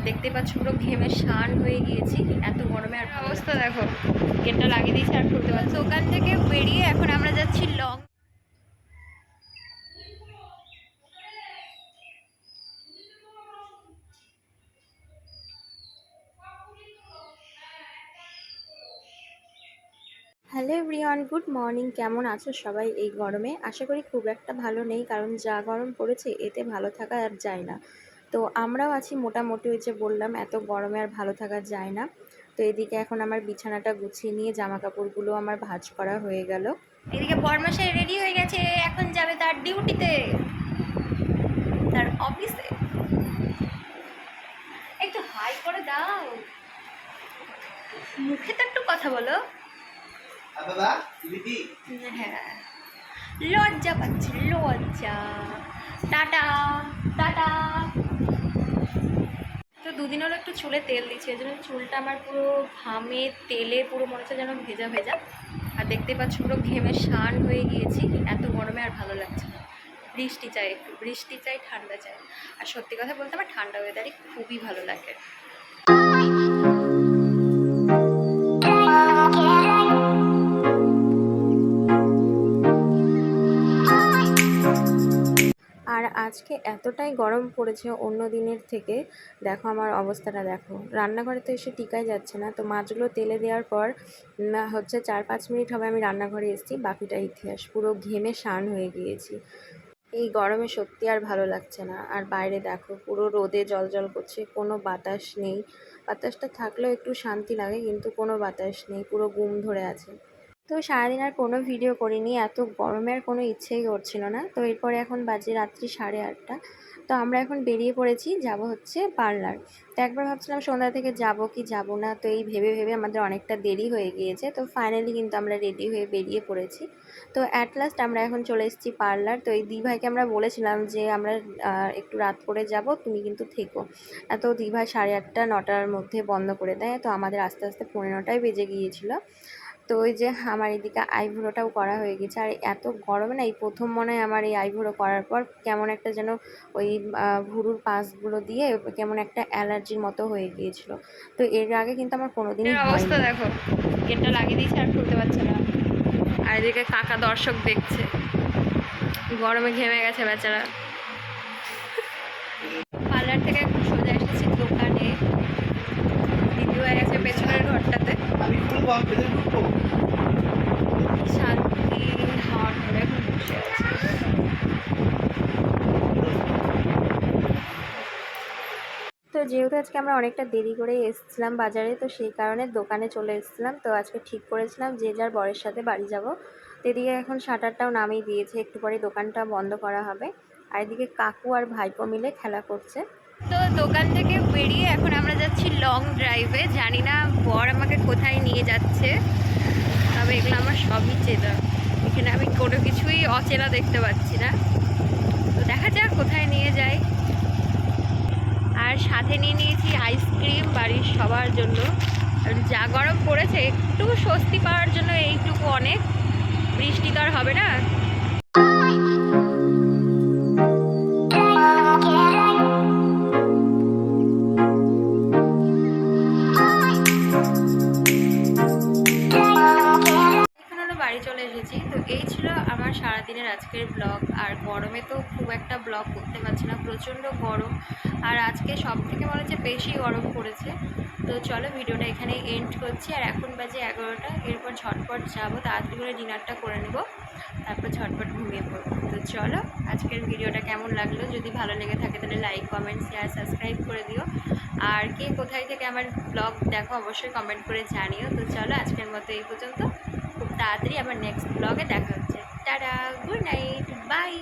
দেখতে পাচ্ছ পুরো ঘেমে স্নান হয়ে গিয়েছি, এত গরমে। আর অবস্থা দেখো, গেটটা লাগিয়ে দিয়েছি আর খুলতে পারছি। ওখান থেকে বেরিয়ে এখন আমরা যাচ্ছি long. Hello everyone, good morning. কেমন আছো সবাই এই গরমে? আশা করি খুব একটা ভালো নেই, কারণ যা গরম পড়েছে এতে ভালো থাকা আর যায় না। তো আমরাও আছি মোটামুটি, ওই যে বললাম এত গরমে আর ভালো থাকা যায় না। তো এদিকে এখন আমার বিছানাটা গুছিয়ে নিয়ে জামা কাপড়গুলো আমার ভাঁজ করা হয়ে গেল। এদিকে বরমাসাই রেডি হয়ে গেছে, এখন যাবে তার ডিউটিতে, তার অফিসে। একটু হাই করে দাও, মুখে তো একটু কথা বলো। হ্যাঁ, লজ্জা পাচ্ছি, লজ্জা। Tata tata. তো দুদিন হলো একটু চুলে তেল দিচ্ছি, এই জন্য চুলটা আমার পুরো ঘামে তেলে পুরো মনে হচ্ছে যেন ভেজা ভেজা। আর দেখতে পাচ্ছ পুরো ঘেমে স্নান হয়ে গিয়েছি, এত গরমে আর ভালো লাগছে না। বৃষ্টি চাই, একটু বৃষ্টি চাই, ঠান্ডা চাই। আর সত্যি কথা বলতে আমার ঠান্ডা ওয়েদারই খুবই ভালো লাগে। আর আজকে এতটাই গরম পড়েছে অন্য দিনের থেকে, দেখো আমার অবস্থাটা দেখো। রান্নাঘরে তো এসে টিকাই যাচ্ছে না। তো মাছগুলো তেলে দেওয়ার পর হচ্ছে 4-5 মিনিট হবে আমি রান্নাঘরে এসেছি, বাকিটা ইতিহাস। পুরো ঘেমে স্নান হয়ে গিয়েছি। এই গরমে সত্যি আর ভালো লাগছে না। আর বাইরে দেখো পুরো রোদে জলজল করছে, কোনো বাতাস নেই। বাতাসটা থাকলেও একটু শান্তি লাগে, কিন্তু কোনো বাতাস নেই, পুরো গুম ধরে আছে। তো সারাদিন আর কোনো ভিডিও করিনি, এত গরমে আর কোনো ইচ্ছেই করছিল না। তো এরপরে এখন বাজে রাত্রি 8:30। তো আমরা এখন বেরিয়ে পড়েছি, যাব হচ্ছে পার্লার। তো একবার ভাবছিলাম সন্ধ্যা থেকে যাব কি যাব না, তো এই ভেবে ভেবে আমাদের অনেকটা দেরি হয়ে গিয়েছে। তো ফাইনালি কিন্তু আমরা রেডি হয়ে বেরিয়ে পড়েছি। তো অ্যাট লাস্ট আমরা এখন চলে এসেছি পার্লার। তো এই দিভাইকে আমরা বলেছিলাম যে আমরা একটু রাত করে যাব, তুমি কিন্তু থেকো। তো দিভাই 8:30-9টার মধ্যে বন্ধ করে দেয়। তো আমাদের আস্তে আস্তে 9:15টাই বেজে গিয়েছিলো। তো ওই যে আমার এদিকে আইব্রোটাও করা হয়ে গেছে। আর এত গরমে না এই প্রথম মনে হয় আমার এই আইব্রো করার পর কেমন একটা যেন ওই ভুরুর পাশগুলো দিয়ে কেমন একটা অ্যালার্জির মতো হয়ে গিয়েছিল। তো এর আগে কিন্তু আমার কোনোদিনই অবস্থা দেখো, গেটটা লাগিয়ে দিয়েছে আর খুলতে পারছে না। আর এদিকে কাকা দর্শক দেখছে, গরমে ঘেমে গেছে বেচারা। পার্লার থেকে সোজা এসেছি দোকানে, দিদি হয়ে গেছে পেছনের ঘরটাতে। শান্তি হাওয়ার ঘরে এখন বসে আছে। তো যেহেতু আজকে আমরা অনেকটা দেরি করে এসেছিলাম বাজারে, তো সেই কারণে দোকানে চলে এসেছিলাম। তো আজকে ঠিক করেছিলাম যে যার বরের সাথে বাড়ি যাব। তো এদিকে এখন শাটারটাও নামিয়ে দিয়েছে, একটু পরে দোকানটা বন্ধ করা হবে। আর এদিকে কাকু আর ভাইপো মিলে খেলা করছে। তো দোকান থেকে বেরিয়ে এখন আমরা যাচ্ছি লং ড্রাইভে। জানি না বর আমাকে কোথায় নিয়ে যাচ্ছে, তবে এগুলো আমার সবই চেনা। এখানে আমি কোনো কিছুই অচেনা দেখতে পাচ্ছি না। তো দেখা যাক কোথায় নিয়ে যায়। আর সাথে নিয়ে নিয়েছি আইসক্রিম বাড়ির সবার জন্য। আর যা গরম পড়েছে, একটু স্বস্তি পাওয়ার জন্য এইটুকু অনেক। বৃষ্টি তো আর হবে না। বাড়ি চলে এসেছি। তো এই ছিল আমার সারাদিনের আজকের ব্লগ। আর গরমে তো খুব একটা ব্লগ করতে পারছি না, প্রচণ্ড গরম। আর আজকে সব থেকে মনে হচ্ছে বেশি গরম পড়েছে। তো চলো ভিডিওটা এখানে এন্ড করছি। আর এখন বাজে 11টা। এরপর ঝটপট যাবো, তাড়াতাড়ি করে ডিনারটা করে নেব, তারপর ঝটপট ঘুমিয়ে পড়বো। তো চলো আজকের ভিডিওটা কেমন লাগলো, যদি ভালো লেগে থাকে তাহলে লাইক, কমেন্ট, শেয়ার, সাবস্ক্রাইব করে দিও। আর কে কোথায় থেকে আমার ব্লগ দেখো অবশ্যই কমেন্ট করে জানিও। তো চলো আজকের মতো এই পর্যন্ত। খুব তাড়াতাড়ি আবার নেক্সট ব্লগে দেখা হচ্ছে। Tata, good night, by.